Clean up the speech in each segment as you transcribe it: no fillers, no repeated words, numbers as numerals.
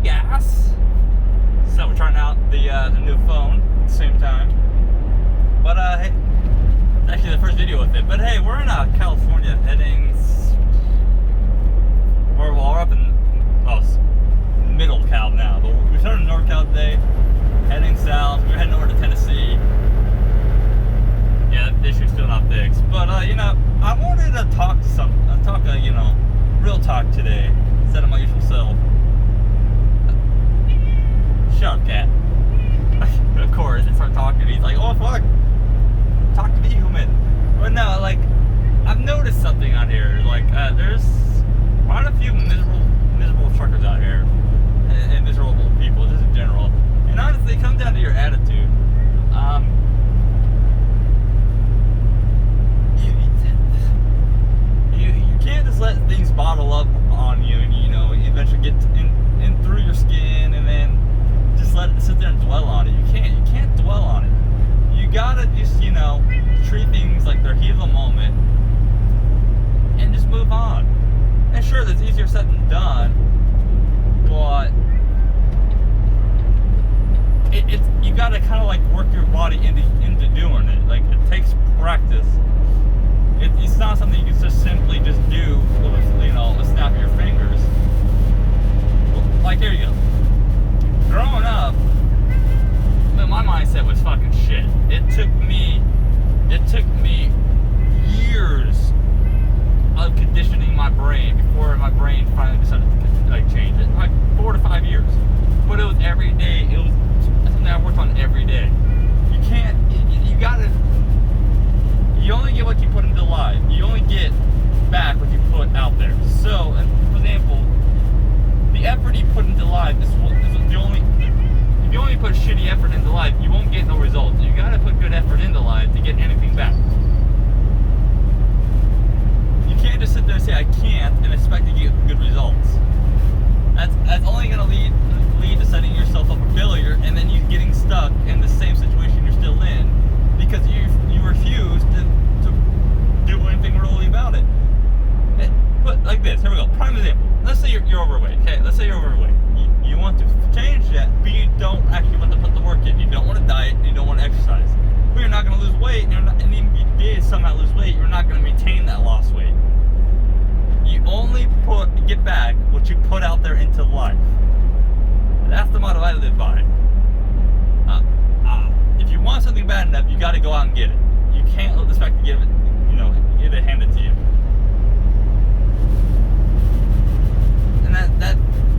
gas. So we're trying out the new phone at the same time. But hey, it's actually the first video with it. But hey, we're in California, heading. We're up in middle Cal now. But we started in North Cal today, heading south. We're heading over to Tennessee. Yeah, the issue's still not fixed. But you know, I wanted to talk you know, real talk today instead of my usual self. Shut up, cat. Of course, they start talking. He's like, "Oh fuck, talk to the human." But no, like, I've noticed something out here. Like, there's quite a few miserable truckers out here, and miserable people just in general. And honestly, it comes down to your attitude. You can't just let things bottle up on you, and you know, eventually get in through your skin, and then just let it sit there and dwell on it. You can't dwell on it. You gotta just, you know, treat things like they're heat of the moment and just move on. And sure, that's easier said than done, but it's you gotta kind of like work your body into doing it. Like, it takes practice. It's not something you can just simply just do with, you know, a snap of your fingers. Like, there you go. Growing up, my mindset was fucking shit. It took me years of conditioning my brain before my brain finally decided to like change it. Like 4 to 5 years. But it was every day. It was something I worked on every day. You can't. You gotta. You only get what you put into life. You only get back what you put out there. So, for example, the effort you put into life is the only. If you only put shitty effort into life, you won't get no results. You gotta put good effort into life to get anything back. You can't just sit there and say I can't and expect to get good results. That's only gonna lead to setting yourself up for failure, and then you getting stuck in the same situation you're still in because you refuse to do anything really about it. But like this, here we go. Prime example. Let's say you're overweight. Okay, let's say you're overweight. You want to change that, but you don't actually want to put the work in. You don't want to diet, and you don't want to exercise. But you're not going to lose weight, and even if you did somehow lose weight, you're not going to maintain that lost weight. You only get back what you put out there into life. That's the motto I live by. If you want something bad enough, you got to go out and get it. You can't expect to get it handed to you. And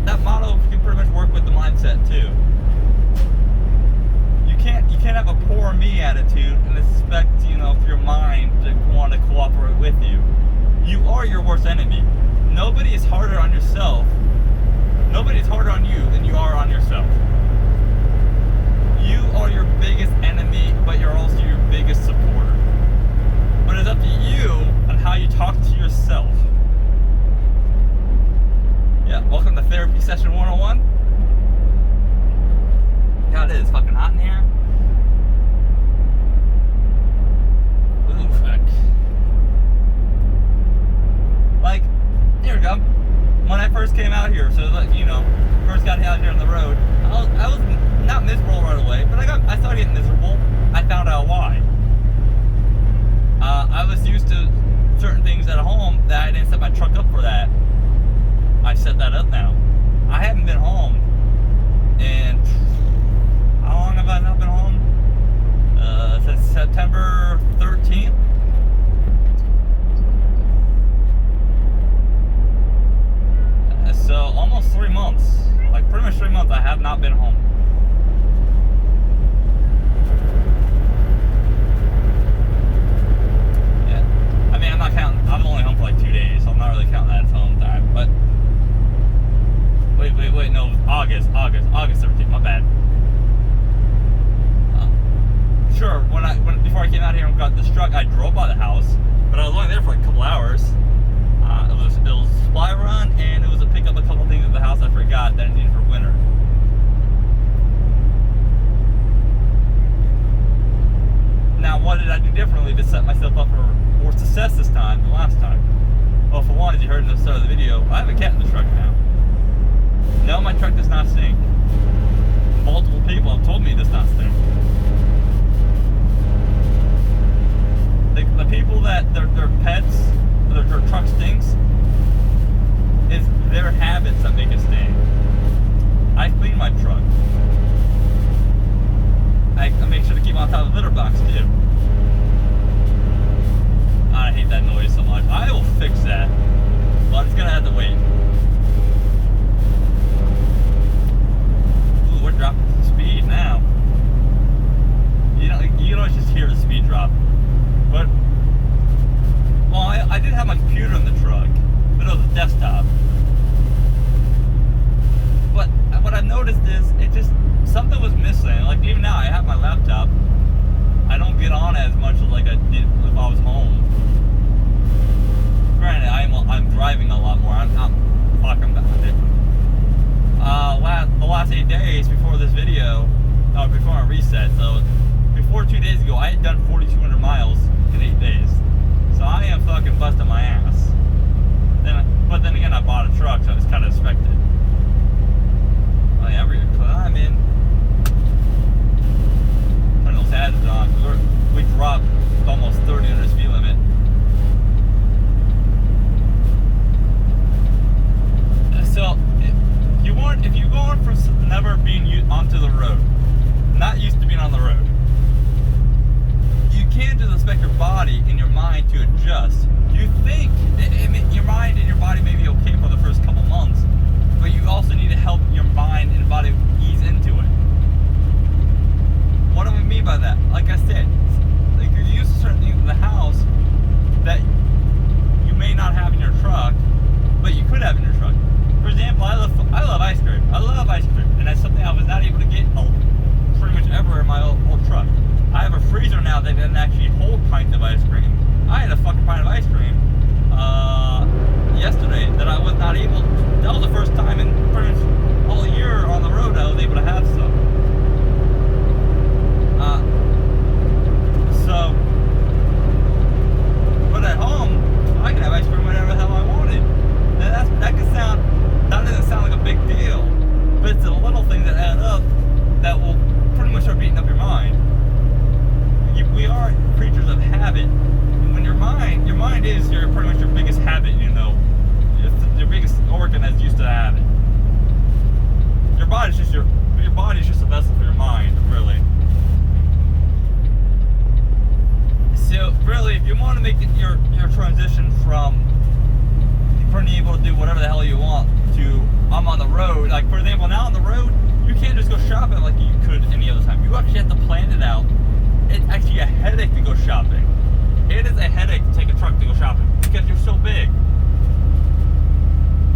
that motto can pretty much work with the mindset too. You can't have a poor me attitude and expect, you know, for your mind to want to cooperate with you. You are your worst enemy. Nobody is harder on yourself. Nobody is harder on you than you are on yourself. You are your biggest enemy, but you're also your biggest supporter. But it's up to you on how you talk to yourself. Yeah, welcome to Therapy Session 101. God, it is fucking hot in here. Ooh, fuck. Like, here we go. When I first came out here, so like, you know, first got out here on the road, I was not miserable right away, but I started getting miserable. I found out why. I was used to certain things at home that I didn't set my truck up for that. I set that up now. I haven't been home, and how long have I not been home? Since September 13th. So almost 3 months. Like pretty much 3 months I have not been home. Yeah. I mean, I'm not counting. I'm only home for like 2 days, so I'm not really counting that as home time. But wait, no, August 13th, my bad. Sure, before I came out here and got this truck, I drove by the house, but I was only there for like a couple hours. It was a supply run, and it was to pick up a couple things at the house I forgot that I needed for winter. Now, what did I do differently to set myself up for more success this time than last time? Well, for one, as you heard in the start of the video, I have a cat in the truck now. No, my truck does not sit habits that make it stink. I clean my truck. I make sure to keep on top of the litter box too. I hate that noise so much. I will fix that, but it's gonna have to wait. Ooh, we're dropping the speed now. You can always just hear the speed drop. But, well, I did have my computer in the truck, but it was a desktop. But what I've noticed is something was missing. Like even now, I have my laptop. I don't get on as much as like I did if I was home. Granted, I'm driving a lot more. I'm fucking bad at it. The last 8 days before this video, before I reset, so before 2 days ago, I had done 4,200 miles in 8 days. So I am fucking busting my ass. But then again, I bought a truck, so it's kind of expected. Oh yeah, we're climbing. Turn those hazards on. We dropped almost 30 under the speed limit. So if you're going from never being onto the road, not used to being on the road, you can't just expect your body and your mind to adjust. You think your mind and your body may be okay for the first couple months, but you also need to help your mind and body ease into it. What do I mean by that? Like I said, like you're used to certain things in the house that you may not have in your truck, but you could have in your truck. For example, I love ice cream. I love ice cream, and that's something I was not able to get pretty much ever in my old truck. I have a freezer now that doesn't actually hold pints of ice cream. I had a fucking pint of ice cream yesterday that I was not able. That was the first time in pretty much all year on the road I was able to have some. But at home, I can have ice cream whenever the hell I wanted. Now that doesn't sound like a big deal, but it's the little things that add up that will pretty much start beating up your mind. We are creatures of habit. When your mind is pretty much your biggest habit, it's your biggest organ that's used to have it. Your body's just a vessel for your mind, really. So really, if you want to make it your transition from being able to do whatever the hell you want to I'm on the road, like for example, now on the road, you can't just go shopping like you could any other time. You actually have to plan it out. It's actually a headache to go shopping. It is a headache to take a truck to go shopping because you're so big.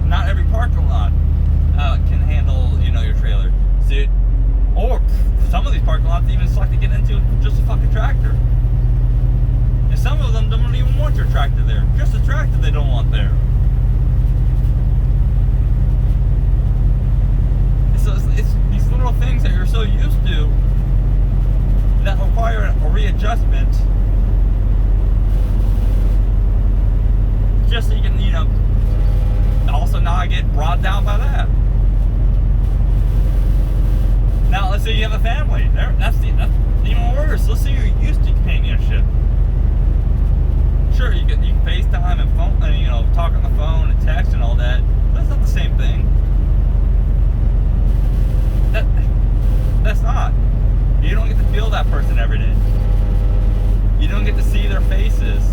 Not every parking lot can handle, your trailer. So, or some of these parking lots even select to get into just a fucking tractor. And some of them don't even want your tractor there. Just a tractor they don't want there. So it's these little things that you're so used to that require a readjustment, just so you can, also not get brought down by that. Now, let's say you have a family. That's even worse. Let's say you're used to companionship. Sure, you can FaceTime and phone, talk on the phone and text and all that. But that's not the same thing. That's not. You don't get to feel that person every day. You don't get to see their faces.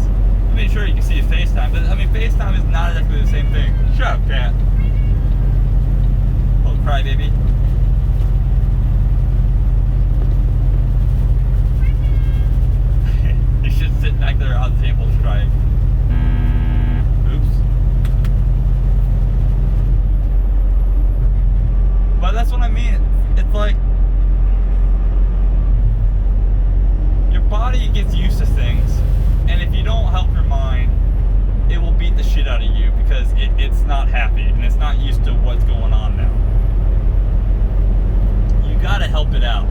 I mean, sure, you can see a FaceTime, but FaceTime is not exactly the same thing. Shut up, cat. Little crybaby. You should sit back there on the table crying. Oops. But that's what I mean. It's like your body gets used to things, and if you don't help your mind, it will beat the shit out of you because it's not happy and it's not used to what's going on now. You gotta help it out.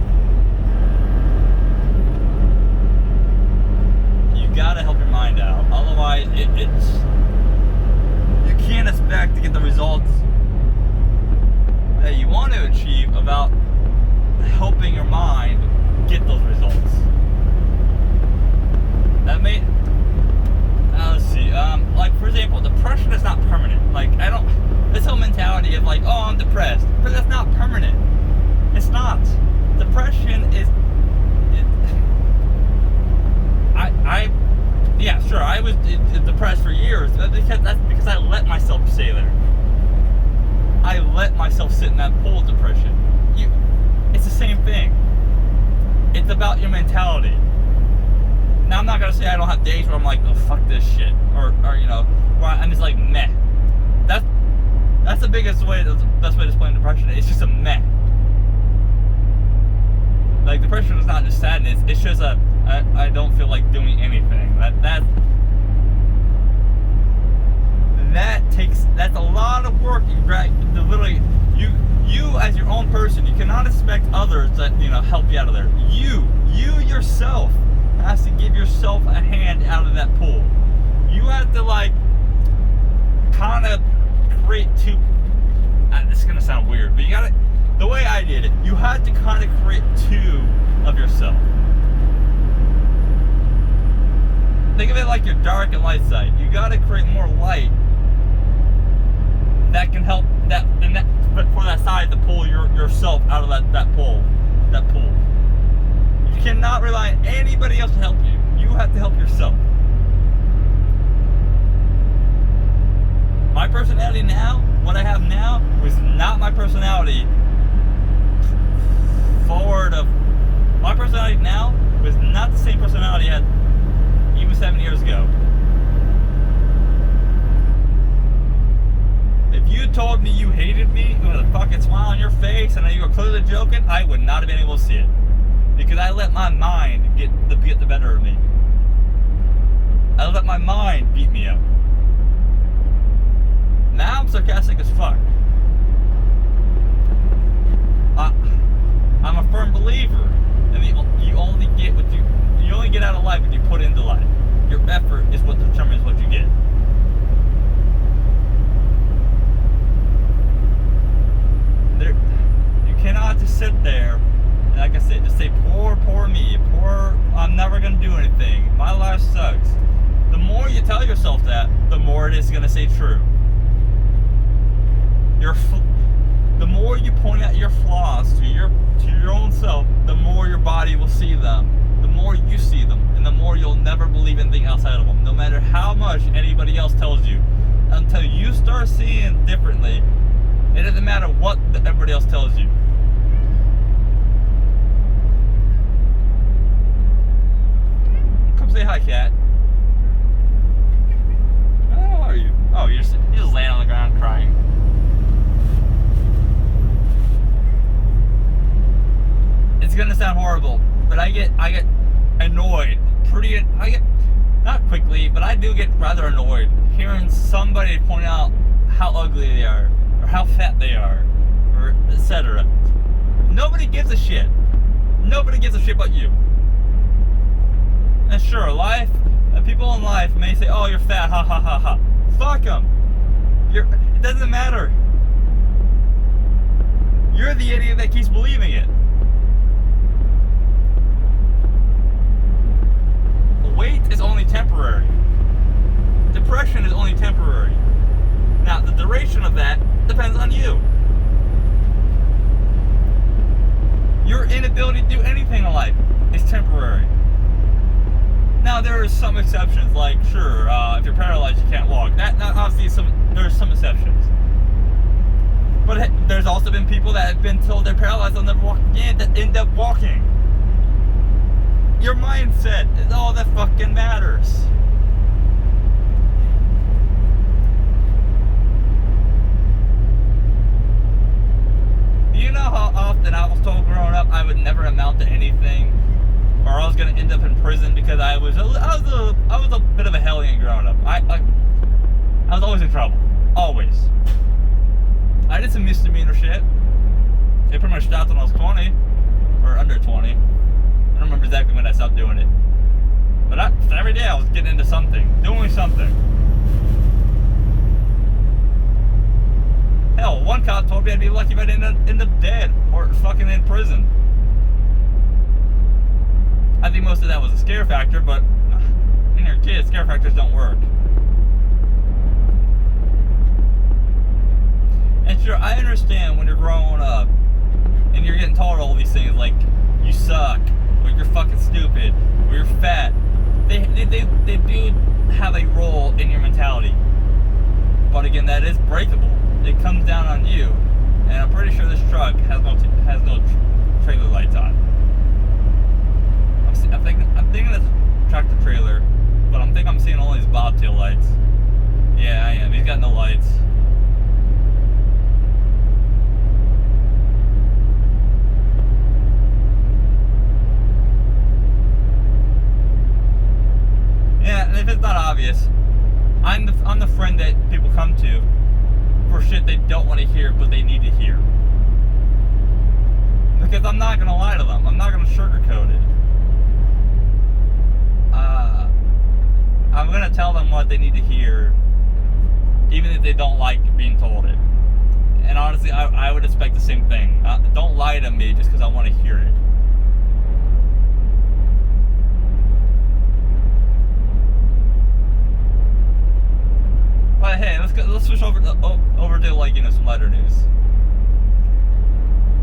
You gotta help your mind out. Otherwise, you can't expect to get the results that you want to achieve about helping your mind get those results. That may, let's see, Like, for example, depression is not permanent. Like, this whole mentality of like, oh, I'm depressed, but that's not permanent. It's not. Depression is, yeah, sure, I was depressed for years. That's because I let myself stay there. I let myself sit in that pool of depression. It's the same thing. It's about your mentality. Now, I'm not gonna say I don't have days where I'm like, oh, fuck this shit, or you know, where I'm just like, meh. That's the best way to explain depression. It's just a meh. Like, depression is not just sadness. It's just I don't feel like doing anything. That's a lot of work. You as your own person, you cannot expect others that, you know, help you out of there. You yourself has to give yourself a hand out of that pool. You have to, like, kind of create two. This is gonna sound weird, but you gotta. The way I did it, you had to kind of create two of yourself. Think of it like your dark and light side. You gotta create more light that can help for that side to pull yourself out of that pool. You cannot rely on anybody else to help you. You have to help yourself. My personality now, what I have now, was not my personality my personality now was not the same personality I had even 7 years ago. If you told me you hated me with a fucking smile on your face and you were clearly joking, I would not have been able to see it. Because I let my mind get the better of me. I let my mind beat me up. Now I'm sarcastic as fuck. I'm a firm believer, and you only get out of life what you put into life. Your effort is what determines what you get. You cannot just sit there, and like I said, just say, poor me, I'm never gonna do anything. My life sucks. The more you tell yourself that, the more it is gonna say true. The more you point out your flaws to your own self, the more your body will see them. The more you see them, and the more you'll never believe anything outside of them, no matter how much anybody else tells you. Until you start seeing differently, it doesn't matter what everybody else tells you. Come say hi, cat. How are you? Oh, you're just laying on the ground crying. It's gonna sound horrible, but I get annoyed. Not quickly, but I do get rather annoyed hearing somebody point out how ugly they are, or how fat they are, or etc. Nobody gives a shit. Nobody gives a shit but you. And sure, people in life may say, "Oh, you're fat, ha ha ha ha." Fuck them. It doesn't matter. You're the idiot that keeps believing it. Weight is only temporary. Depression is only temporary. Now, the duration of that depends on you. Your inability to do anything in life is temporary. Now, there are some exceptions, like, sure, if you're paralyzed, you can't walk. That obviously, there's some exceptions. But there's also been people that have been told they're paralyzed, they'll never walk again, that end up walking. Your mindset is all that fucking matters. Do you know how often I was told growing up I would never amount to anything, or I was gonna end up in prison because I was a bit of a hellion growing up. I was always in trouble, always. I did some misdemeanor shit. They pretty much stopped when I was 20 or under 20. I don't remember exactly when I stopped doing it. But every day I was getting into something, doing something. Hell, one cop told me I'd be lucky if I didn't end up dead or fucking in prison. I think most of that was a scare factor, but when you're a kid, scare factors don't work. And sure, I understand when you're growing up and you're getting told all these things like you suck, or you're fucking stupid, or you're fat. They do have a role in your mentality. But again, that is breakable. It comes down on you. And I'm pretty sure this truck has no trailer lights on. I'm thinking it's tractor trailer, but I'm seeing all these bobtail lights. Yeah, I am. He's got no lights. Yeah, and if it's not obvious, I'm the friend that people come to for shit they don't want to hear, but they need to hear. Because I'm not gonna lie to them. I'm not gonna sugarcoat it. I'm gonna tell them what they need to hear, even if they don't like being told it. And honestly, I would expect the same thing. Don't lie to me just because I want to hear it. But hey, let's switch over to like, you know, some lighter news.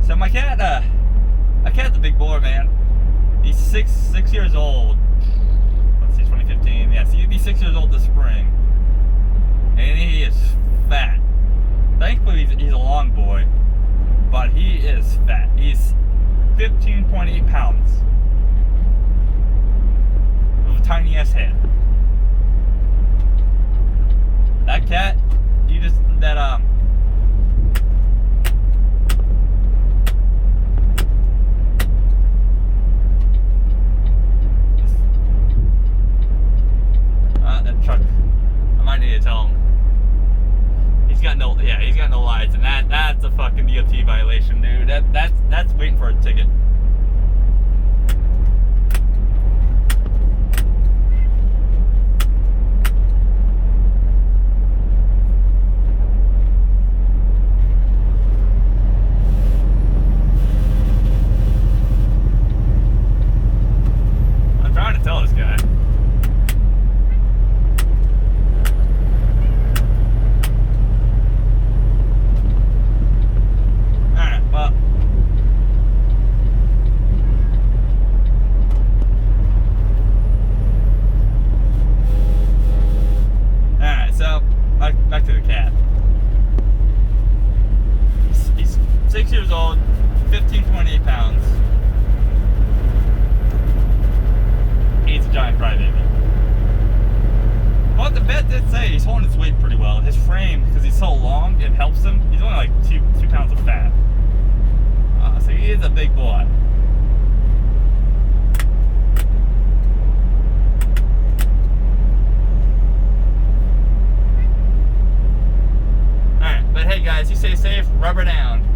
So my cat's a big boy, man. He's six years old. Let's see, 2015. Yeah, so he'd be 6 years old this spring, and he is fat. Thankfully, he's a long boy, but he is fat. He's 15.8 pounds with a tiny ass head. That cat, that truck, I might need to tell him. He's got no lights, and that's a fucking DOT violation, dude. That's waiting for a ticket. I'm trying to tell this guy. Back to the cat. He's 6 years old, 15.8 pounds. He's a giant crybaby. But the vet did say he's holding his weight pretty well. His frame, because he's so long, it helps him. He's only like 2 pounds of fat. So he is a big boy. But hey guys, you stay safe, rubber down.